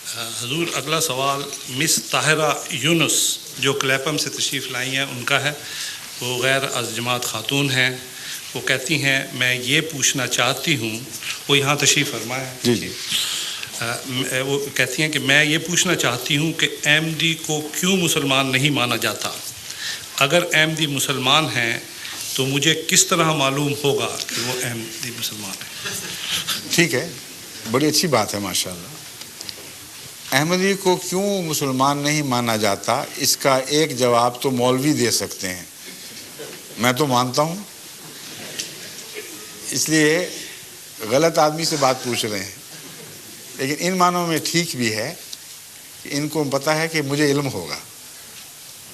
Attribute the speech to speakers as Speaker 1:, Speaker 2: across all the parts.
Speaker 1: حضور اگلا سوال مس طاہرہ یونس جو کلیپم سے تشریف لائی ہیں ان کا ہے. وہ غیر از جماعت خاتون ہیں. وہ کہتی ہیں میں یہ پوچھنا چاہتی ہوں، وہ یہاں تشریف فرما ہے.
Speaker 2: جی
Speaker 1: وہ کہتی ہیں کہ میں یہ پوچھنا چاہتی ہوں کہ احمدی کو کیوں مسلمان نہیں مانا جاتا؟ اگر احمدی مسلمان ہیں تو مجھے کس طرح معلوم ہوگا کہ وہ احمدی مسلمان ہیں؟
Speaker 2: ٹھیک ہے، بڑی اچھی بات ہے ماشاءاللہ. احمدی کو کیوں مسلمان نہیں مانا جاتا، اس کا ایک جواب تو مولوی دے سکتے ہیں. میں تو مانتا ہوں، اس لیے غلط آدمی سے بات پوچھ رہے ہیں. لیکن ان معنوں میں ٹھیک بھی ہے کہ ان کو پتہ ہے کہ مجھے علم ہوگا،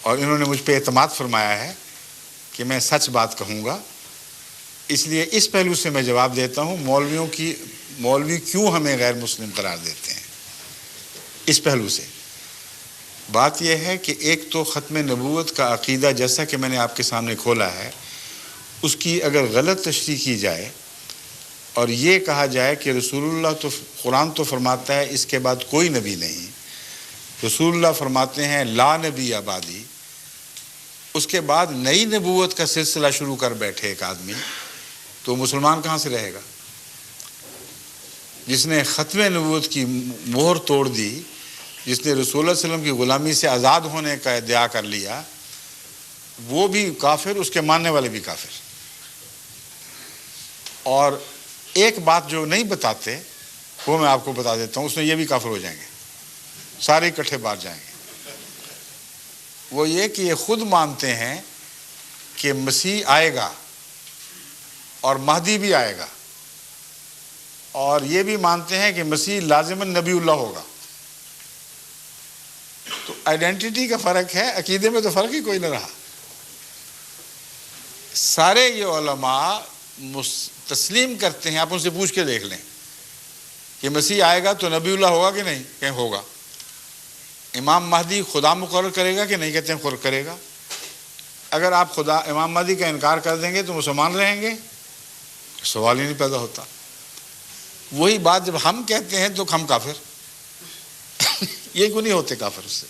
Speaker 2: اور انہوں نے مجھ پہ اعتماد فرمایا ہے کہ میں سچ بات کہوں گا. اس لیے اس پہلو سے میں جواب دیتا ہوں، مولوی کیوں ہمیں غیر مسلم قرار دیتے ہیں. اس پہلو سے بات یہ ہے کہ ایک تو ختم نبوت کا عقیدہ جیسا کہ میں نے آپ کے سامنے کھولا ہے، اس کی اگر غلط تشریح کی جائے اور یہ کہا جائے کہ رسول اللہ تو قرآن تو فرماتا ہے اس کے بعد کوئی نبی نہیں، رسول اللہ فرماتے ہیں لا نبی آبادی، اس کے بعد نئی نبوت کا سلسلہ شروع کر بیٹھے ایک آدمی، تو مسلمان کہاں سے رہے گا؟ جس نے ختم نبوت کی مہر توڑ دی، جس نے رسول اللہ صلی اللہ علیہ وسلم کی غلامی سے آزاد ہونے کا ادعا کر لیا، وہ بھی کافر، اس کے ماننے والے بھی کافر. اور ایک بات جو نہیں بتاتے وہ میں آپ کو بتا دیتا ہوں، اس میں یہ بھی کافر ہو جائیں گے، سارے اکٹھے باہر جائیں گے. وہ یہ کہ یہ خود مانتے ہیں کہ مسیح آئے گا اور مہدی بھی آئے گا، اور یہ بھی مانتے ہیں کہ مسیح لازماً نبی اللہ ہوگا. تو آئیڈینٹی کا فرق ہے، عقیدے میں تو فرق ہی کوئی نہ رہا. سارے یہ علماء تسلیم کرتے ہیں، آپ ان سے پوچھ کے دیکھ لیں کہ مسیح آئے گا تو نبی اللہ ہوگا کہ نہیں؟ کہیں ہوگا. امام مہدی خدا مقرر کرے گا کہ نہیں؟ کہتے ہیں کرے گا. اگر آپ امام مہدی کا انکار کر دیں گے تو مسلمان رہیں گے؟ سوال ہی نہیں پیدا ہوتا. وہی بات جب ہم کہتے ہیں تو ہم کافر یہ کیوں نہیں ہوتے کافر؟ اس سے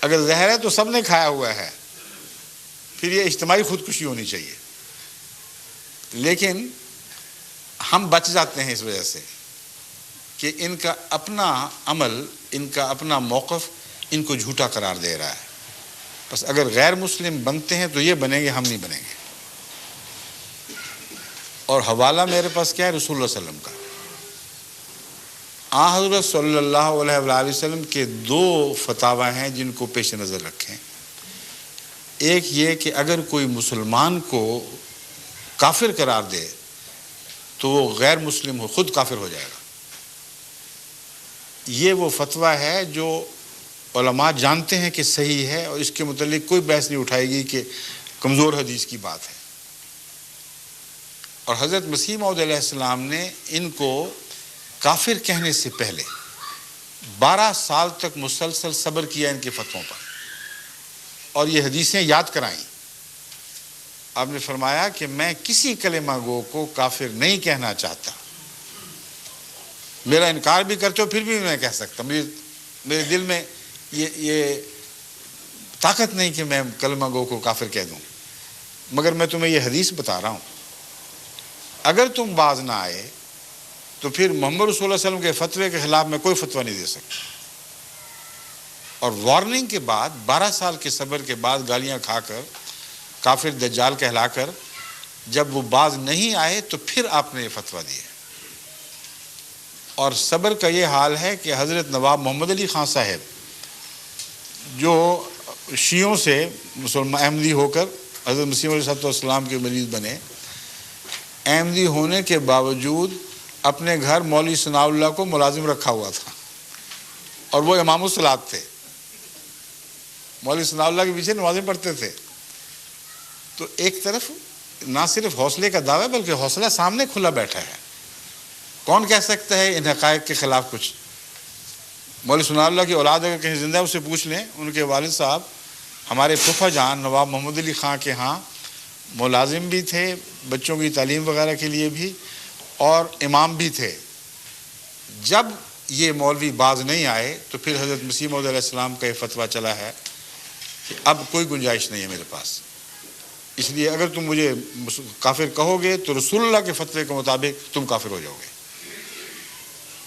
Speaker 2: اگر زہر ہے تو سب نے کھایا ہوا ہے، پھر یہ اجتماعی خودکشی ہونی چاہیے. لیکن ہم بچ جاتے ہیں اس وجہ سے کہ ان کا اپنا عمل، ان کا اپنا موقف ان کو جھوٹا قرار دے رہا ہے. بس اگر غیر مسلم بنتے ہیں تو یہ بنیں گے، ہم نہیں بنیں گے. اور حوالہ میرے پاس کیا ہے؟ رسول اللہ صلی اللہ علیہ وسلم کا. حضرت صلی اللہ علیہ وآلہ وسلم کے دو فتاوی ہیں جن کو پیش نظر رکھیں. ایک یہ کہ اگر کوئی مسلمان کو کافر قرار دے تو وہ غیر مسلم ہو، خود کافر ہو جائے گا. یہ وہ فتویٰ ہے جو علماء جانتے ہیں کہ صحیح ہے، اور اس کے متعلق کوئی بحث نہیں اٹھائے گی کہ کمزور حدیث کی بات ہے. اور حضرت مسیح موعود علیہ السلام نے ان کو کافر کہنے سے پہلے 12 سال تک مسلسل صبر کیا ان کے فتووں پر، اور یہ حدیثیں یاد کرائیں. آپ نے فرمایا کہ میں کسی کلمہ گو کو کافر نہیں کہنا چاہتا، میرا انکار بھی کرتے ہو پھر بھی میں کہہ سکتا، میرے دل میں یہ طاقت نہیں کہ میں کلمہ گو کو کافر کہہ دوں. مگر میں تمہیں یہ حدیث بتا رہا ہوں، اگر تم باز نہ آئے تو پھر محمد رسول اللہ علیہ وسلم کے فتوے کے خلاف میں کوئی فتویٰ نہیں دے سکتا. اور وارننگ کے بعد 12 سال کے صبر کے بعد گالیاں کھا کر کافر دجال کہلا کر جب وہ باز نہیں آئے تو پھر آپ نے یہ فتویٰ دیا. اور صبر کا یہ حال ہے کہ حضرت نواب محمد علی خان صاحب جو شیعوں سے مسلمان احمدی ہو کر حضرت مسیح علیہ السلام کے مریض بنے، احمدی ہونے کے باوجود اپنے گھر مولوی ثناء اللہ کو ملازم رکھا ہوا تھا، اور وہ امام الصلاۃ تھے. مولوی ثناء اللہ کے پیچھے نمازیں پڑھتے تھے. تو ایک طرف نہ صرف حوصلے کا دعویٰ بلکہ حوصلہ سامنے کھلا بیٹھا ہے. کون کہہ سکتا ہے ان حقائق کے خلاف کچھ؟ مولوی ثناء اللہ کی اولاد اگر کہیں زندہ ہے اس سے پوچھ لیں. ان کے والد صاحب ہمارے پھوپھا جان نواب محمد علی خان کے ہاں ملازم بھی تھے، بچوں کی تعلیم وغیرہ کے لیے بھی، اور امام بھی تھے. جب یہ مولوی باز نہیں آئے تو پھر حضرت مسیح موعود علیہ السلام کا یہ فتویٰ چلا ہے کہ اب کوئی گنجائش نہیں ہے میرے پاس، اس لیے اگر تم مجھے کافر کہو گے تو رسول اللہ کے فتوے کے مطابق تم کافر ہو جاؤ گے۔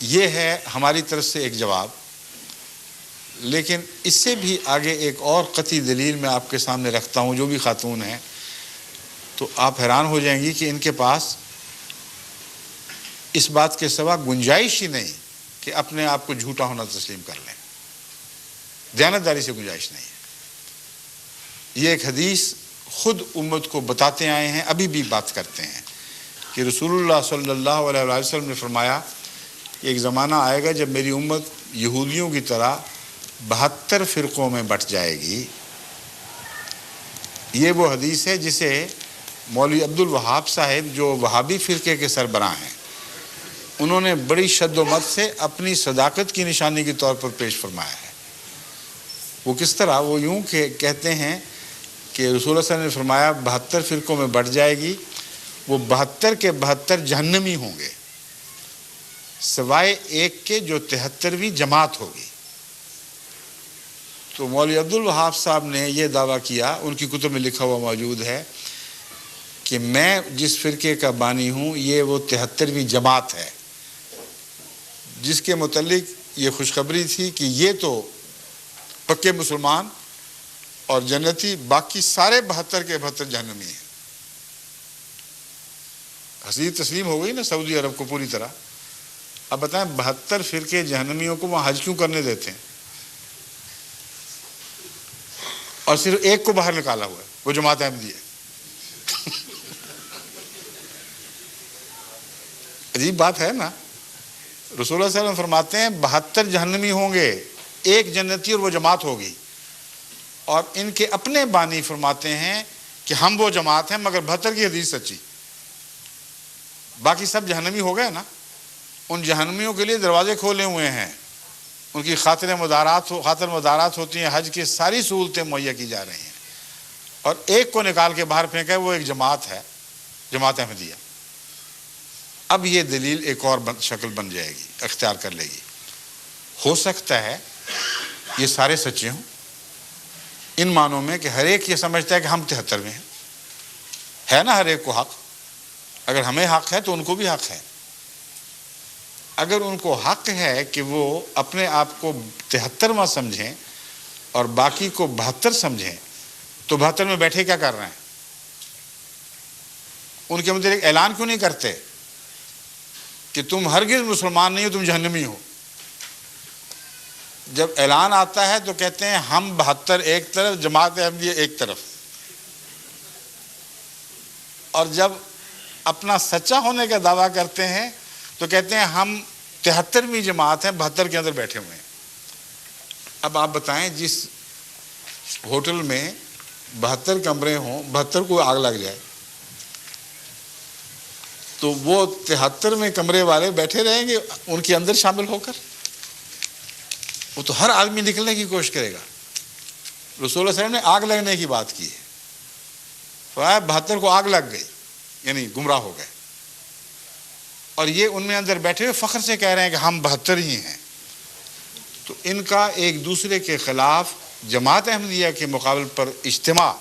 Speaker 2: یہ ہے ہماری طرف سے ایک جواب، لیکن اس سے بھی آگے ایک اور قطعی دلیل میں آپ کے سامنے رکھتا ہوں، جو بھی خاتون ہیں تو آپ حیران ہو جائیں گی کہ ان کے پاس اس بات کے سوا گنجائش ہی نہیں کہ اپنے آپ کو جھوٹا ہونا تسلیم کر لیں، دیانتداری سے گنجائش نہیں ہے۔ یہ ایک حدیث خود امت کو بتاتے آئے ہیں، ابھی بھی بات کرتے ہیں کہ رسول اللہ صلی اللہ علیہ وسلم نے فرمایا کہ ایک زمانہ آئے گا جب میری امت یہودیوں کی طرح 72 فرقوں میں بٹ جائے گی۔ یہ وہ حدیث ہے جسے مولوی عبد الوہاب صاحب جو وہابی فرقے کے سربراہ ہیں، انہوں نے بڑی شد و مت سے اپنی صداقت کی نشانی کے طور پر پیش فرمایا ہے۔ وہ کس طرح؟ وہ یوں کہ کہتے ہیں کہ رسول اللہ صلی اللہ علیہ وسلم نے فرمایا 72 فرقوں میں بٹ جائے گی، وہ 72 کے 72 جہنمی ہوں گے، سوائے ایک کے جو 73ویں جماعت ہوگی۔ تو مولوی عبد الوہاب صاحب نے یہ دعویٰ کیا، ان کی کتب میں لکھا ہوا موجود ہے کہ میں جس فرقے کا بانی ہوں یہ وہ 73ویں جماعت ہے، جس کے متعلق یہ خوشخبری تھی کہ یہ تو پکے مسلمان اور جنتی، باقی سارے 72 کے 72 جہنمی ہیں۔ حدیث تسلیم ہو گئی نا سعودی عرب کو پوری طرح۔ اب بتائیں 72 فرقے جہنمیوں کو وہاں حج کیوں کرنے دیتے ہیں اور صرف ایک کو باہر نکالا ہوا ہے، وہ جماعت احمدیہ ہے؟ عجیب بات ہے نا۔ رسول اللہ صلی اللہ علیہ وسلم فرماتے ہیں 72 جہنمی ہوں گے، ایک جنتی اور وہ جماعت ہوگی، اور ان کے اپنے بانی فرماتے ہیں کہ ہم وہ جماعت ہیں مگر 72 کی حدیث سچی، باقی سب جہنمی ہو گئے نا۔ ان جہنمیوں کے لیے دروازے کھولے ہوئے ہیں، ان کی خاطر مدارات ہوتی ہیں، حج کی ساری سہولتیں مہیا کی جا رہی ہیں، اور ایک کو نکال کے باہر پھینکا ہے، وہ ایک جماعت ہے، جماعت احمدیہ۔ اب یہ دلیل ایک اور شکل بن جائے گی، اختیار کر لے گی۔ ہو سکتا ہے یہ سارے سچے ہوں، ان معنوں میں کہ ہر ایک یہ سمجھتا ہے کہ ہم 73 میں ہیں، ہے نا ہر ایک کو حق، اگر ہمیں حق ہے تو ان کو بھی حق ہے۔ اگر ان کو حق ہے کہ وہ اپنے آپ کو 73واں سمجھیں اور باقی کو 72 سمجھیں، تو 72 میں بیٹھے کیا کر رہے ہیں؟ ان کے متعلق اعلان کیوں نہیں کرتے کہ تم ہرگز مسلمان نہیں ہو، تم جہنمی ہو؟ جب اعلان آتا ہے تو کہتے ہیں ہم 72 ایک طرف، جماعت احمدیہ ایک طرف، اور جب اپنا سچا ہونے کا دعویٰ کرتے ہیں تو کہتے ہیں ہم 73ویں جماعت ہیں، 72 کے اندر بیٹھے ہوئے ہیں۔ اب آپ بتائیں جس ہوٹل میں 72 کمرے ہوں، 72 کو آگ لگ جائے تو وہ 73ویں کمرے والے بیٹھے رہیں گے ان کے اندر شامل ہو کر؟ وہ تو ہر آدمی نکلنے کی کوشش کرے گا۔ رسول اللہ صلی اللہ علیہ وسلم نے آگ لگنے کی بات کی ہے، فرمایا 72 کو آگ لگ گئی، یعنی گمراہ ہو گئے، اور یہ ان میں اندر بیٹھے ہوئے فخر سے کہہ رہے ہیں کہ ہم 72 ہی ہیں۔ تو ان کا ایک دوسرے کے خلاف جماعت احمدیہ کے مقابل پر اجتماع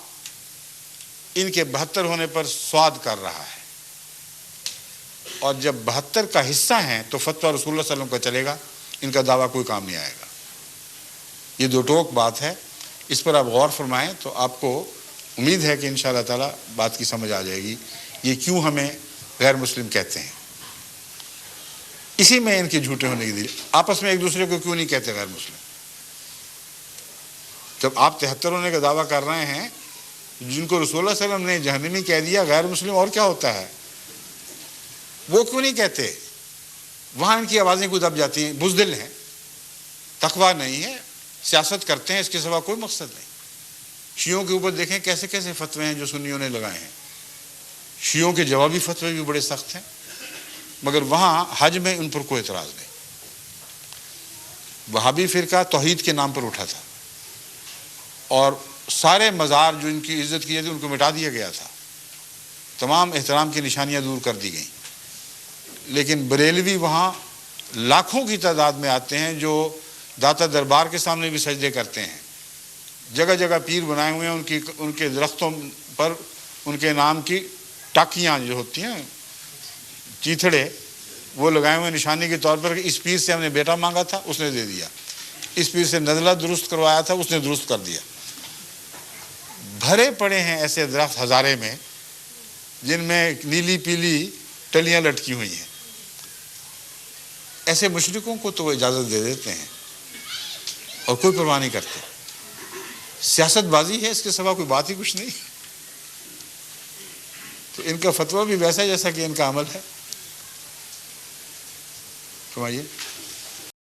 Speaker 2: ان کے 72 ہونے پر سواد کر رہا ہے، اور جب 72 کا حصہ ہیں تو فتویٰ رسول اللہ صلی اللہ علیہ وسلم کا چلے گا، ان کا دعویٰ کوئی کام نہیں آئے گا۔ یہ دو ٹوک بات ہے، اس پر آپ غور فرمائیں تو آپ کو امید ہے کہ انشاءاللہ تعالی بات کی سمجھ آ جائے گی یہ کیوں ہمیں غیر مسلم کہتے ہیں۔ اسی میں ان کے جھوٹے ہونے کی دلیل، آپس میں ایک دوسرے کو کیوں نہیں کہتے غیر مسلم؟ جب آپ 73 ہونے کا دعویٰ کر رہے ہیں، جن کو رسول اللہ صلی اللہ علیہ وسلم نے جہنمی کہہ دیا، غیر مسلم اور کیا ہوتا ہے؟ وہ کیوں نہیں کہتے؟ وہاں ان کی آوازیں کوئی دب جاتی ہیں، بزدل ہیں، تقویٰ نہیں ہے، سیاست کرتے ہیں، اس کے سوا کوئی مقصد نہیں۔ شیعوں کے اوپر دیکھیں کیسے کیسے فتوے ہیں جو سنیوں نے لگائے ہیں، شیعوں کے جوابی فتوے بھی بڑے سخت ہیں، مگر وہاں حج میں ان پر کوئی اعتراض نہیں۔ وہابی فرقہ توحید کے نام پر اٹھا تھا، اور سارے مزار جو ان کی عزت کی جاتی ان کو مٹا دیا گیا تھا، تمام احترام کی نشانیاں دور کر دی گئیں، لیکن بریلوی وہاں لاکھوں کی تعداد میں آتے ہیں جو داتا دربار کے سامنے بھی سجدے کرتے ہیں. جگہ جگہ پیر بنائے ہوئے ہیں, ان کے درختوں پر ان کے نام کی ٹاکیاں جو ہوتی ہیں, چیتھڑے, وہ لگائے ہوئے نشانی کے طور پر کہ اس پیر سے ہم نے بیٹا مانگا تھا, اس نے دے دیا. اس پیر سے نزلہ درست کروایا تھا, اس نے درست کر دیا. بھرے پڑے ہیں ایسے درخت ہزارے میں جن میں نیلی پیلی ٹلیاں لٹکی ہوئی ہیں. ایسے مشرکوں کو تو وہ اجازت دے دیتے ہیں اور کوئی پرواہ نہیں کرتے. سیاست بازی ہے, اس کے سوا کوئی بات ہی کچھ نہیں. تو ان کا فتویٰ بھی ویسا جیسا کہ ان کا عمل ہے. فرمائیے.